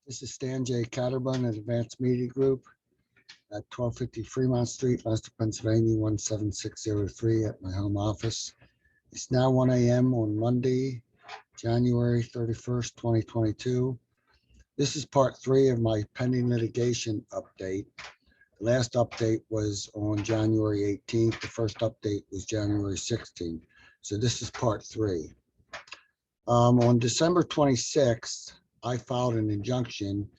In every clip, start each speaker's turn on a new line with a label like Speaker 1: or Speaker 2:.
Speaker 1: This is Stan J. Caterbone at Advanced Media Group at 1250 Fremont Street, Leicester, Pennsylvania, 17603 at my home office. It's now 1 a.m. on Monday, January 31st, 2022. This is part 3 of my pending litigation update. The last update was on January 18th. The first update was January 16th. So this is part 3. On December 26th, I filed an injunction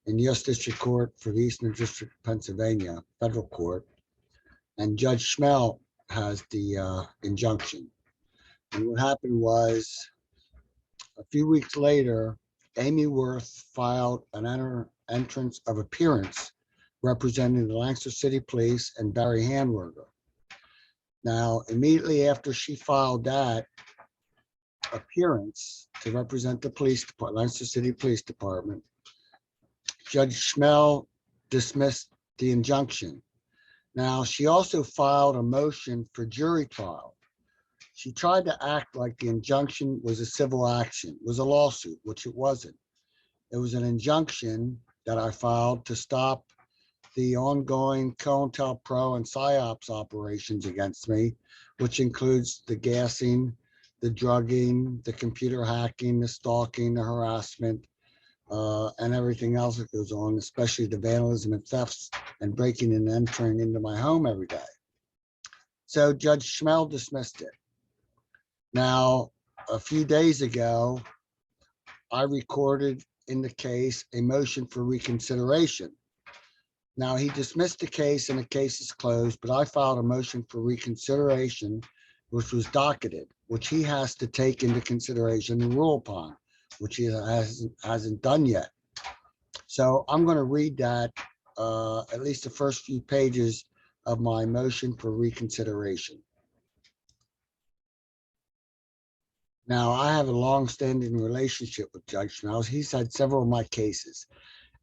Speaker 1: in the U.S. District Court for the Eastern District of Pennsylvania, federal court, and Judge Schmehl has the injunction. And what happened was, a few weeks later, Amy Worth filed an entrance of appearance representing the Lancaster City Police and Barry Handwerger. Now, immediately after she filed that appearance to represent the police department, Lancaster City Police Department, Judge Schmehl dismissed the injunction. Now, she also filed a motion for jury trial. She tried to act like the injunction was a civil action, was a lawsuit, which it wasn't. It was an injunction that I filed to stop the ongoing COINTELPRO and PSYOPs operations against me, which includes the gassing, the drugging, the computer hacking, the stalking, the harassment, and everything else that goes on, especially the vandalism and thefts and breaking and entering into my home every day. So Judge Schmehl dismissed it. Now, a few days ago, I recorded in the case a motion for reconsideration. Now, he dismissed the case and the case is closed, but I filed a motion for reconsideration, which was docketed, which he has to take into consideration and rule upon, which he hasn't done yet. So I'm going to read that, at least the first few pages of my motion for reconsideration. Now, I have a long-standing relationship with Judge Schmehl. He's had several of my cases.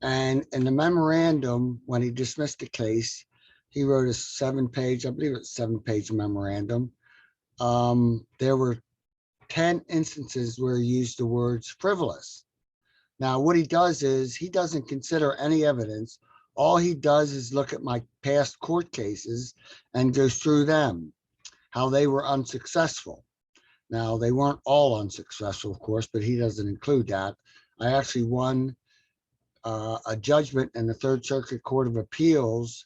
Speaker 1: And in the memorandum, when he dismissed the case, he wrote a 7-page, I believe it's 7-page memorandum. There were 10 instances where he used the words frivolous. Now, what he does is he doesn't consider any evidence. All he does is look at my past court cases and goes through them, how they were unsuccessful. Now, they weren't all unsuccessful, of course, but he doesn't include that. I actually won a judgment in the Third Circuit Court of Appeals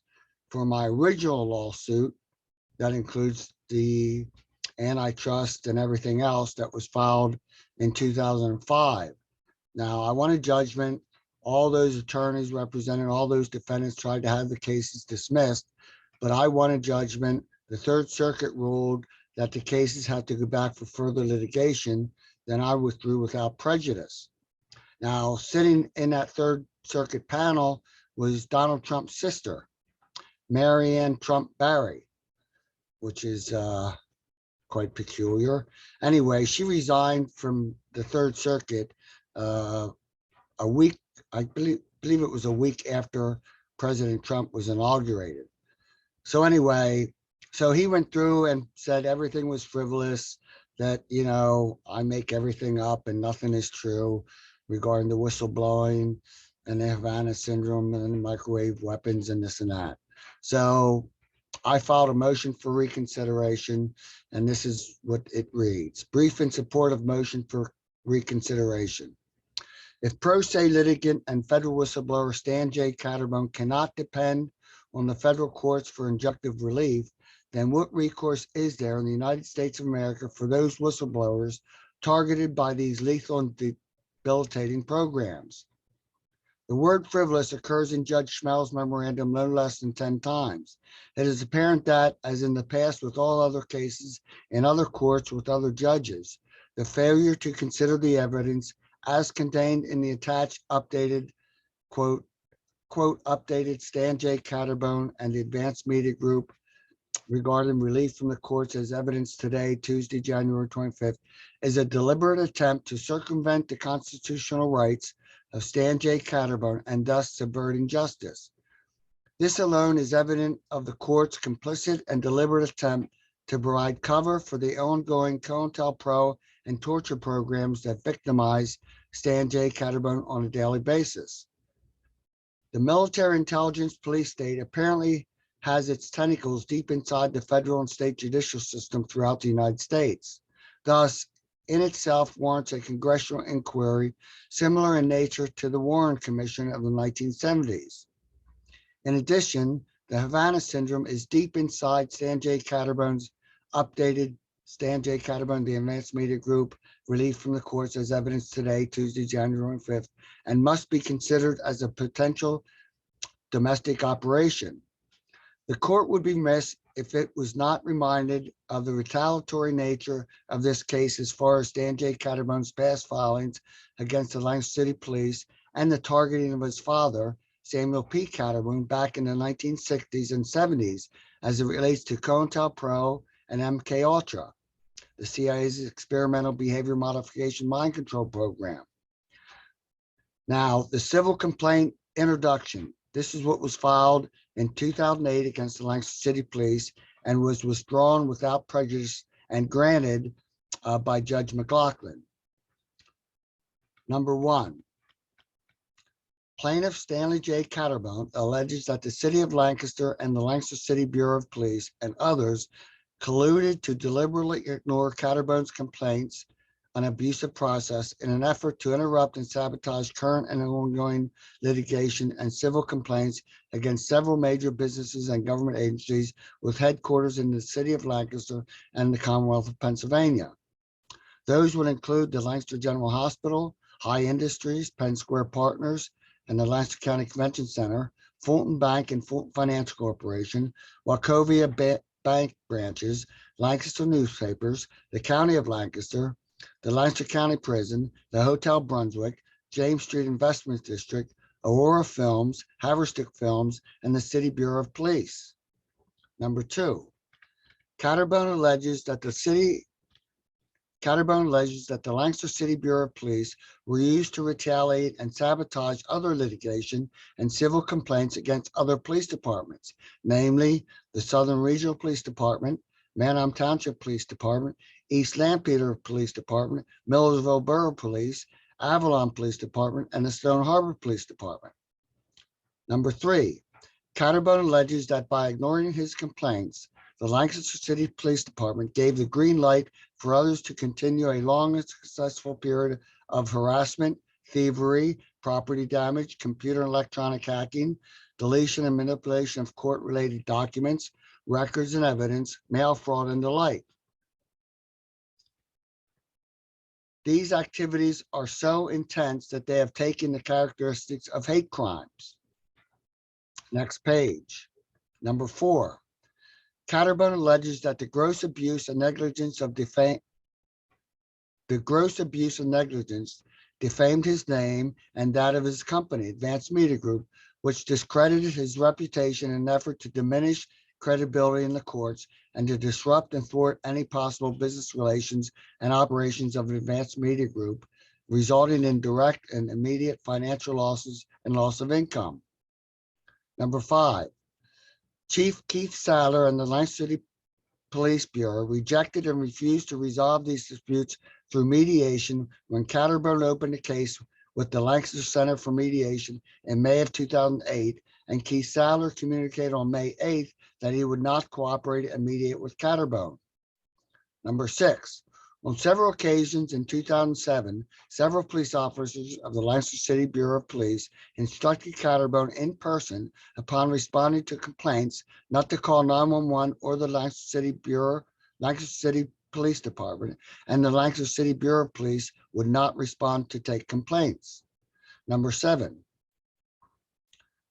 Speaker 1: for my original lawsuit. That includes the antitrust and everything else that was filed in 2005. Now, I won a judgment. All those attorneys representing all those defendants tried to have the cases dismissed, but I won a judgment. The Third Circuit ruled that the cases had to go back for further litigation. Then I withdrew without prejudice. Now, sitting in that Third Circuit panel was Donald Trump's sister, Marianne Trump Barry, which is quite peculiar. Anyway, she resigned from the Third Circuit a week, I believe it was a week after President Trump was inaugurated. So anyway, so he went through and said everything was frivolous, that, you know, I make everything up and nothing is true regarding the whistleblowing and the Havana syndrome and the microwave weapons and this and that. So I filed a motion for reconsideration, and this is what it reads. Brief in support of motion for reconsideration. If pro se litigant and federal whistleblower Stan J. Caterbone cannot depend on the federal courts for injunctive relief, then what recourse is there in the United States of America for those whistleblowers targeted by these lethal and debilitating programs? The word frivolous occurs in Judge Schmehl's memorandum no less than 10 times. It is apparent that, as in the past with all other cases in other courts with other judges, the failure to consider the evidence as contained in the attached updated, quote, updated Stan J. Caterbone and the Advanced Media Group regarding relief from the courts as evidence today, Tuesday, January 25th, is a deliberate attempt to circumvent the constitutional rights of Stan J. Caterbone and thus subverting justice. This alone is evident of the court's complicit and deliberate attempt to provide cover for the ongoing COINTELPRO and torture programs that victimize Stan J. Caterbone on a daily basis. The military intelligence police state apparently has its tentacles deep inside the federal and state judicial system throughout the United States. Thus, in itself warrants a congressional inquiry similar in nature to the Warren Commission of the 1970s. In addition, the Havana syndrome is deep inside Stan J. Caterbone's updated Stan J. Caterbone, the Advanced Media Group, relief from the courts as evidence today, Tuesday, January 5th, and must be considered as a potential domestic operation. The court would be remiss if it was not reminded of the retaliatory nature of this case as far as Stan J. Caterbone's past filings against the Lancaster City Police and the targeting of his father, Samuel P. Caterbone, back in the 1960s and 70s as it relates to COINTELPRO and MK Ultra, the CIA's experimental behavior modification mind control program. Now, the civil complaint introduction. This is what was filed in 2008 against the Lancaster City Police and was withdrawn without prejudice and granted by Judge McLaughlin. Number one, plaintiff Stanley J. Caterbone alleges that the City of Lancaster and the Lancaster City Bureau of Police and others colluded to deliberately ignore Caterbone's complaints on abusive process in an effort to interrupt and sabotage current and ongoing litigation and civil complaints against several major businesses and government agencies with headquarters in the City of Lancaster and the Commonwealth of Pennsylvania. Those would include the Lancaster General Hospital, High Industries, Penn Square Partners, and the Lancaster County Convention Center, Fulton Bank and Fulton Financial Corporation, Wachovia Bank branches, Lancaster newspapers, the County of Lancaster, the Lancaster County Prison, the Hotel Brunswick, James Street Investment District, Aurora Films, Haverstick Films, and the City Bureau of Police. Number two, Caterbone alleges that the Lancaster City Bureau of Police were used to retaliate and sabotage other litigation and civil complaints against other police departments, namely the Southern Regional Police Department, Manheim Township Police Department, East Lampeter Police Department, Millersville Borough Police, Avalon Police Department, and the Stone Harbor Police Department. Number three, Caterbone alleges that by ignoring his complaints, the Lancaster City Police Department gave the green light for others to continue a long and successful period of harassment, thievery, property damage, computer and electronic hacking, deletion and manipulation of court-related documents, records and evidence, mail fraud, and the like. These activities are so intense that they have taken the characteristics of hate crimes. Next page. Number four, Caterbone alleges that the gross abuse and negligence defamed his name and that of his company, Advanced Media Group, which discredited his reputation in an effort to diminish credibility in the courts and to disrupt and thwart any possible business relations and operations of the Advanced Media Group, resulting in direct and immediate financial losses and loss of income. Number five, Chief Keith Sadler and the Lancaster City Police Bureau rejected and refused to resolve these disputes through mediation when Caterbone opened a case with the Lancaster Center for Mediation in May of 2008, and Keith Sadler communicated on May 8th that he would not cooperate and mediate with Caterbone. Number six, on several occasions in 2007, several police officers of the Lancaster City Bureau of Police instructed Caterbone in person upon responding to complaints not to call 911 or the Lancaster City Police Department, and the Lancaster City Bureau of Police would not respond to take complaints. Number seven,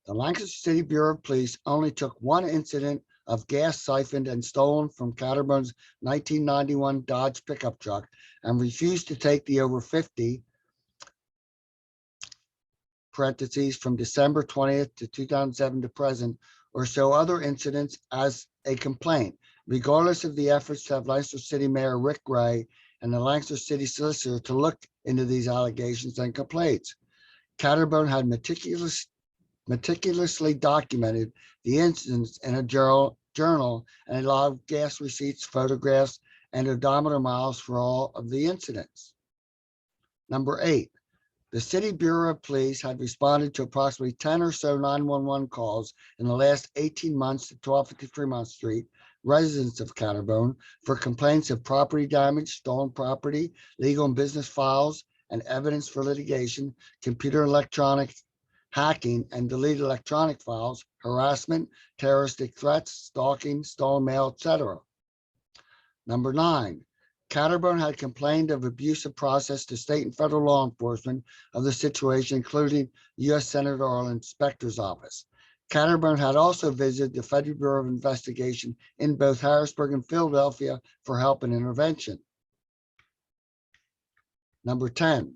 Speaker 1: the Lancaster City Bureau of Police only took one incident of gas siphoned and stolen from Caterbone's 1991 Dodge pickup truck and refused to take the over 50 parentheses from December 20th to 2007 to present or so other incidents as a complaint, regardless of the efforts to have Lancaster City Mayor Rick Gray and the Lancaster City Solicitor to look into these allegations and complaints. Caterbone had meticulously documented the incidents in a journal and allowed gas receipts, photographs, and odometer miles for all of the incidents. Number eight, The City Bureau of Police had responded to approximately 10 or so 911 calls in the last 18 months to 1253 Mount Street, residents of Caterbone, for complaints of property damage, stolen property, legal and business files, and evidence for litigation, computer electronic hacking and deleted electronic files, harassment, terroristic threats, stalking, stolen mail, etc. Number 9, Caterbone had complained of abusive process to state and federal law enforcement of the situation, including U.S. Senator Arlen Inspector's office. Caterbone had also visited the Federal Bureau of Investigation in both Harrisburg and Philadelphia for help and intervention. Number 10,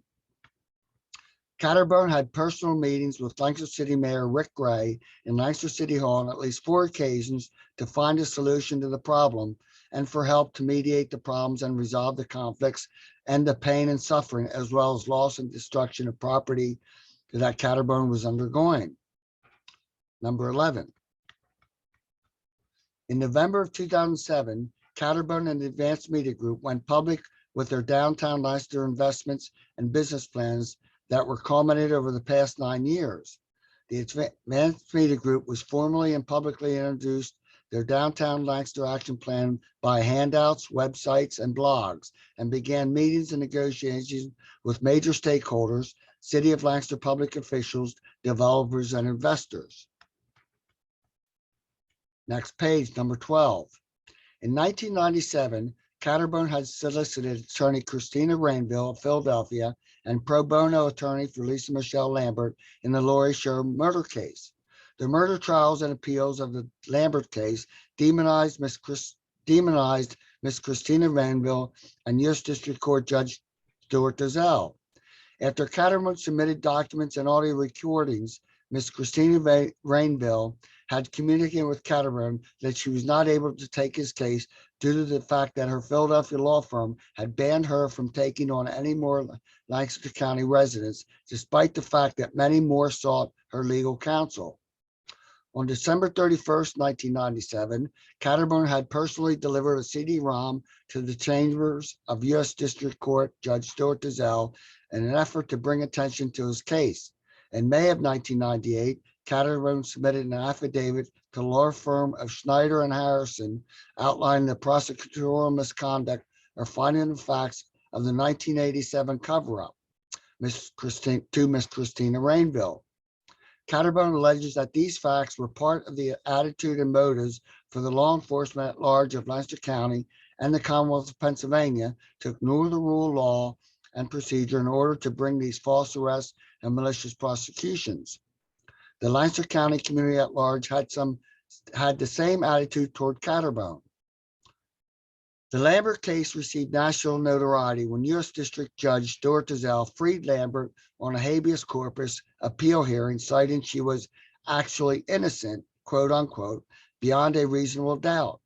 Speaker 1: Caterbone had personal meetings with Lancaster City Mayor Rick Gray in Lancaster City Hall on at least 4 occasions to find a solution to the problem and for help to mediate the problems and resolve the conflicts and the pain and suffering, as well as loss and destruction of property that Caterbone was undergoing. Number 11. In November of 2007, Caterbone and the Advanced Media Group went public with their downtown Lancaster investments and business plans that were culminated over the past 9 years. The Advanced Media Group was formally and publicly introduced their downtown Lancaster action plan by handouts, websites, and blogs, and began meetings and negotiations with major stakeholders, City of Lancaster public officials, developers, and investors. Next page, number 12. In 1997, Caterbone had solicited attorney Christina Rainville of Philadelphia and pro bono attorney for Lisa Michelle Lambert in the Laurie Sher murder case. The murder trials and appeals of the Lambert case demonized Miss Christina Rainville and U.S. District Court Judge Stuart Dazell. After Caterbone submitted documents and audio recordings, Miss Christina Rainville had communicated with Caterbone that she was not able to take his case due to the fact that her Philadelphia law firm had banned her from taking on any more Lancaster County residents, despite the fact that many more sought her legal counsel. On December 31st, 1997, Caterbone had personally delivered a CD-ROM to the chambers of U.S. District Court Judge Stuart Dazell in an effort to bring attention to his case. In May of 1998, Caterbone submitted an affidavit to the law firm of Schneider and Harrison outlining the prosecutorial misconduct or finding the facts of the 1987 cover-up to Miss Christina Rainville. Caterbone alleges that these facts were part of the attitude and motives for the law enforcement at large of Lancaster County and the Commonwealth of Pennsylvania to ignore the rule of law and procedure in order to bring these false arrests and malicious prosecutions. The Lancaster County community at large had the same attitude toward Caterbone. The Lambert case received national notoriety when U.S. District Judge Stuart Dazell freed Lambert on a habeas corpus appeal hearing, citing she was actually innocent, quote unquote, beyond a reasonable doubt.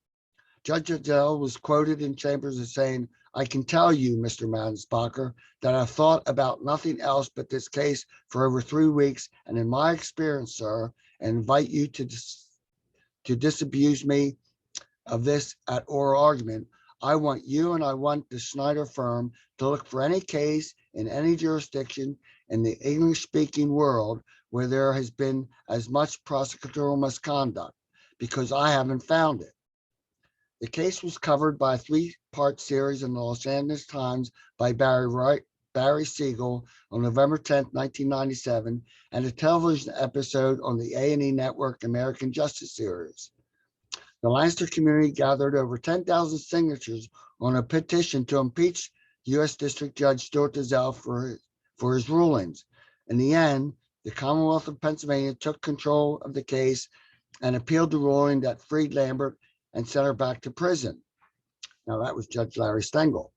Speaker 1: Judge Dazell was quoted in chambers as saying, "I can tell you, Mr. Mansbacher, that I've thought about nothing else but this case for over 3 weeks, and in my experience, sir, and invite you to disabuse me of this at oral argument. I want you and I want the Schneider firm to look for any case in any jurisdiction in the English-speaking world where there has been as much prosecutorial misconduct, because I haven't found it." The case was covered by a 3-part series in the Los Angeles Times by Barry Siegel on November 10, 1997, and a television episode on the A&E Network American Justice Series. The Lancaster community gathered over 10,000 signatures on a petition to impeach U.S. District Judge Stuart Dazell for his rulings. In the end, the Commonwealth of Pennsylvania took control of the case and appealed the ruling that freed Lambert and sent her back to prison. Now, that was Judge Larry Stengel.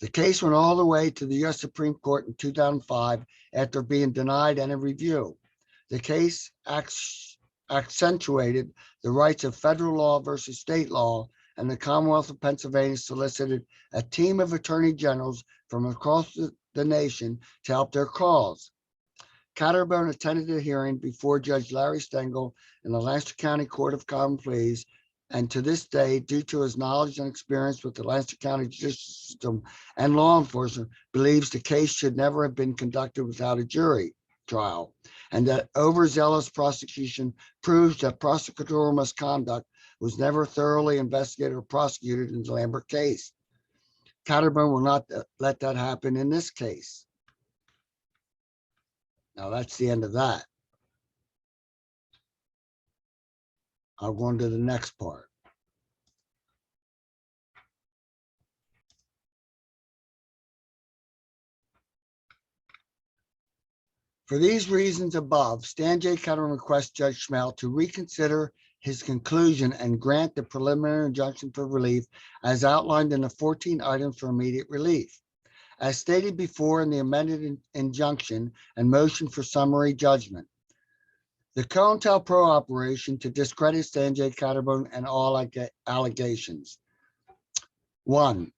Speaker 1: The case went all the way to the U.S. Supreme Court in 2005 after being denied any review. The case accentuated the rights of federal law versus state law, and the Commonwealth of Pennsylvania solicited a team of attorney generals from across the nation to help their cause. Caterbone attended a hearing before Judge Larry Stengel in the Lancaster County Court of Common Pleas and to this day, due to his knowledge and experience with the Lancaster County judicial system and law enforcement, believes the case should never have been conducted without a jury trial, and that overzealous prosecution proves that prosecutorial misconduct was never thoroughly investigated or prosecuted in the Lambert case. Caterbone will not let that happen in this case. Now that's the end of that. I'll go on to the next part. For these reasons above, Stan J. Caterbone requests Judge Schmehl to reconsider his conclusion and grant the preliminary injunction for relief as outlined in the 14 items for immediate relief. As stated before in the amended injunction and motion for summary judgment, the COINTELPRO operation to discredit Stan J. Caterbone and all allegations. 1.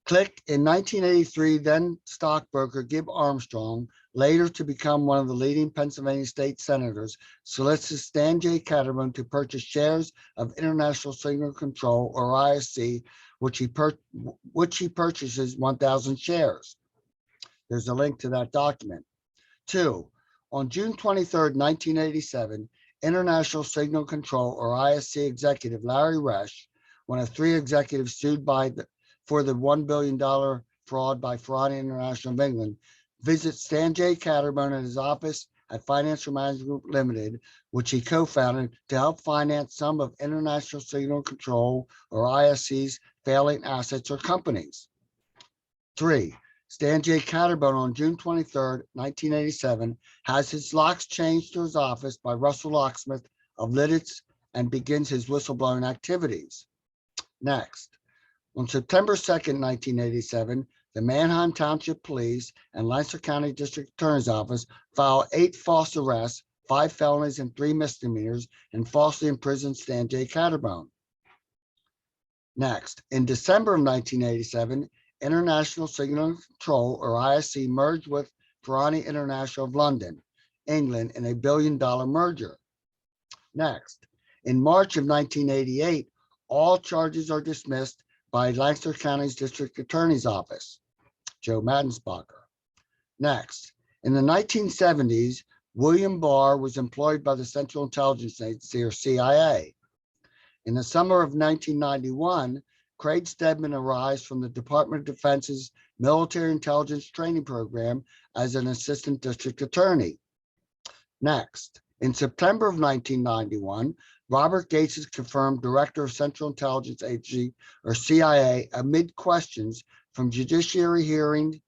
Speaker 1: Click in 1983, then stockbroker Gib Armstrong, later to become one of the leading Pennsylvania state senators, solicits Stan J. Caterbone to purchase shares of International Signal Control, or ISC, which he purchases 1,000 shares. There's a link to that document. 2. On June 23, 1987, International Signal Control, or ISC executive Larry Resch, one of 3 executives sued for the $1 billion fraud by Ferrari International of England, visits Stan J. Caterbone at his office at Financial Management Group Limited, which he co-founded to help finance some of International Signal Control, or ISC's, failing assets or companies. 3. Stan J. Caterbone on June 23, 1987, has his locks changed to his office by Russell Locksmith of Lidditz and begins his whistleblowing activities. Next, on September 2, 1987, the Manheim Township Police and Lancaster County District Attorney's Office file 8 false arrests, 5 felonies, and 3 misdemeanors, and falsely imprisoned Stan J. Caterbone. Next, in December of 1987, International Signal Control, or ISC, merged with Ferrari International of London, England, in a $1 billion merger. Next, in March of 1988, all charges are dismissed by Lancaster County's District Attorney's Office, Joe Maddensbacher. Next, in the 1970s, William Barr was employed by the Central Intelligence Agency, or CIA. In the summer of 1991, Craig Stedman arrives from the Department of Defense's Military Intelligence Training Program as an assistant district attorney. Next, in September of 1991, Robert Gates is confirmed Director of Central Intelligence Agency, or CIA, amid questions from Judiciary hearing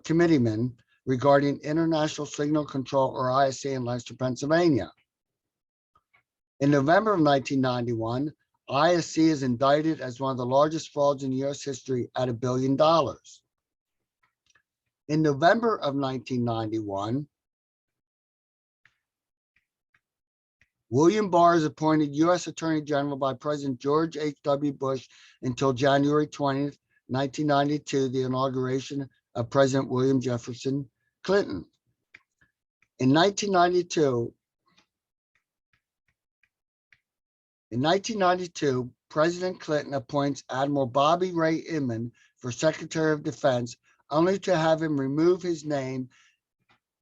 Speaker 1: committeemen regarding International Signal Control, or ISC, in Lancaster, Pennsylvania. In November of 1991, ISC is indicted as one of the largest frauds in U.S. history at $1 billion. In November of 1991, William Barr is appointed U.S. Attorney General by President George H.W. Bush until January 20th, 1992, the inauguration of President William Jefferson Clinton. In 1992, President Clinton appoints Admiral Bobby Ray Inman for Secretary of Defense, only to have him remove his name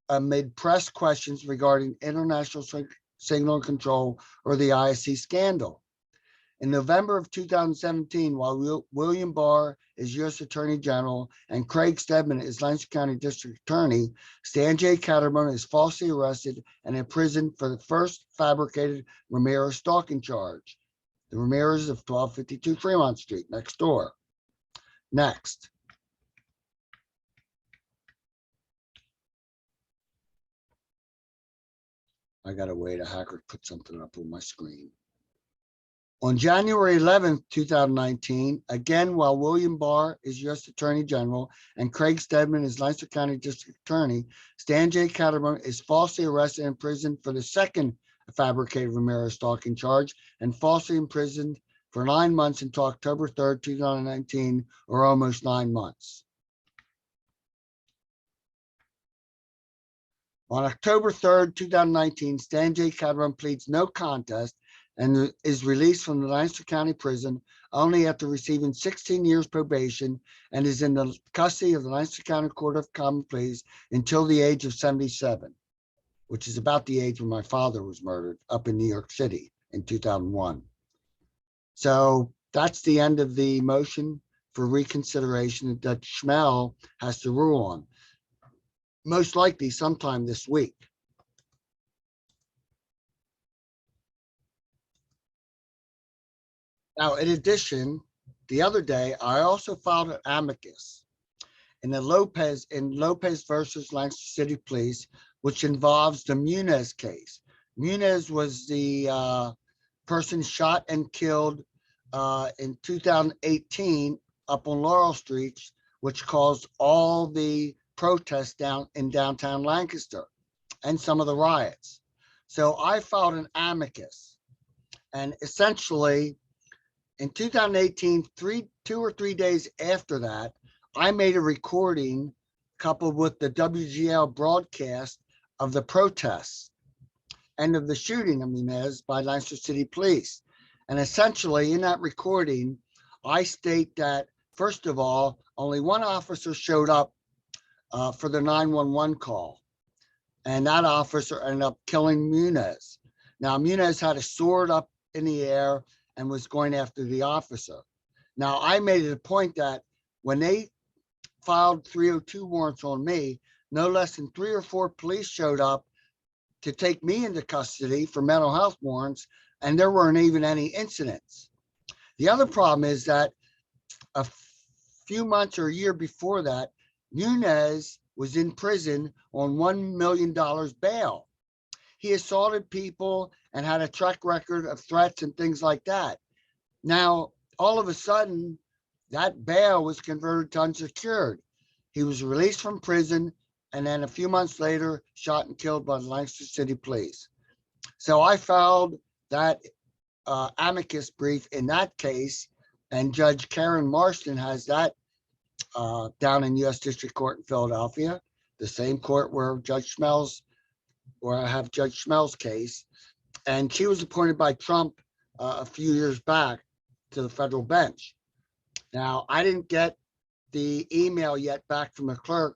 Speaker 1: amid press questions regarding International Signal Control, or the ISC scandal. In November of 2017, while William Barr is U.S. Attorney General and Craig Stedman is Lancaster County District Attorney, Stan J. Caterbone is falsely arrested and imprisoned for the first fabricated Ramirez stalking charge. The Ramirez of 1252 Fremont Street, next door. Next. I got to wait. A hacker put something up on my screen. On January 11, 2019, again, while William Barr is U.S. Attorney General and Craig Stedman is Lancaster County District Attorney, Stan J. Caterbone is falsely arrested and imprisoned for the second fabricated Ramirez stalking charge and falsely imprisoned for 9 months until October 3, 2019, or almost 9 months. On October 3, 2019, Stan J. Caterbone pleads no contest and is released from the Lancaster County Prison only after receiving 16 years probation and is in the custody of the Lancaster County Court of Common Pleas until the age of 77, which is about the age when my father was murdered up in New York City in 2001. So that's the end of the motion for reconsideration that Schmehl has to rule on, most likely sometime this week. Now, in addition, the other day, I also filed an amicus in Lopez versus Lancaster City Police, which involves the Muniz case. Muniz was the person shot and killed in 2018 up on Laurel Street, which caused all the protests down in downtown Lancaster and some of the riots. So I filed an amicus, and essentially in 2018, 2 or 3 days after that, I made a recording coupled with the WGL broadcast of the protests and of the shooting of Muniz by Lancaster City Police. And essentially in that recording, I state that, first of all, only one officer showed up for the 911 call. And that officer ended up killing Muniz. Now, Muniz had a sword up in the air and was going after the officer. Now, I made it a point that when they filed 302 warrants on me, no less than 3 or 4 police showed up to take me into custody for mental health warrants, and there weren't even any incidents. The other problem is that a few months or a year before that, Muniz was in prison on $1 million bail. He assaulted people and had a track record of threats and things like that. Now, all of a sudden, that bail was converted to unsecured. He was released from prison and then a few months later, shot and killed by the Lancaster City Police. So I filed that amicus brief in that case, and Judge Karen Marston has that down in U.S. District Court in Philadelphia, the same court where I have Judge Schmehl's case. And she was appointed by Trump a few years back to the federal bench. Now, I didn't get the email yet back from the clerk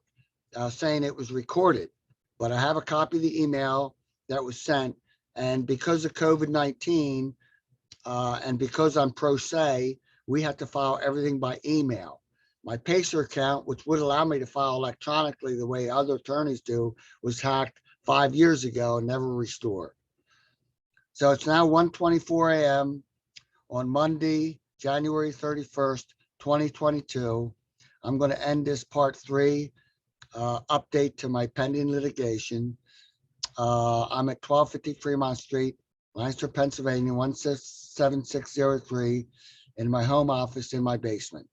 Speaker 1: saying it was recorded, but I have a copy of the email that was sent. And because of COVID-19 and because I'm pro se, we have to file everything by email. My Pacer account, which would allow me to file electronically the way other attorneys do, was hacked 5 years ago and never restored. So it's now 1:24 a.m. on Monday, January 31st, 2022. I'm going to end this part 3 update to my pending litigation. I'm at 1250 Fremont Street, Lancaster, Pennsylvania, 17603, in my home office in my basement.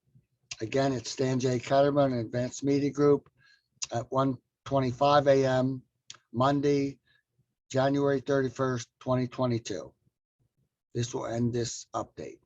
Speaker 1: Again, it's Stan J. Caterbone, Advanced Media Group, at 1:25 a.m. Monday, January 31st, 2022. This will end this update.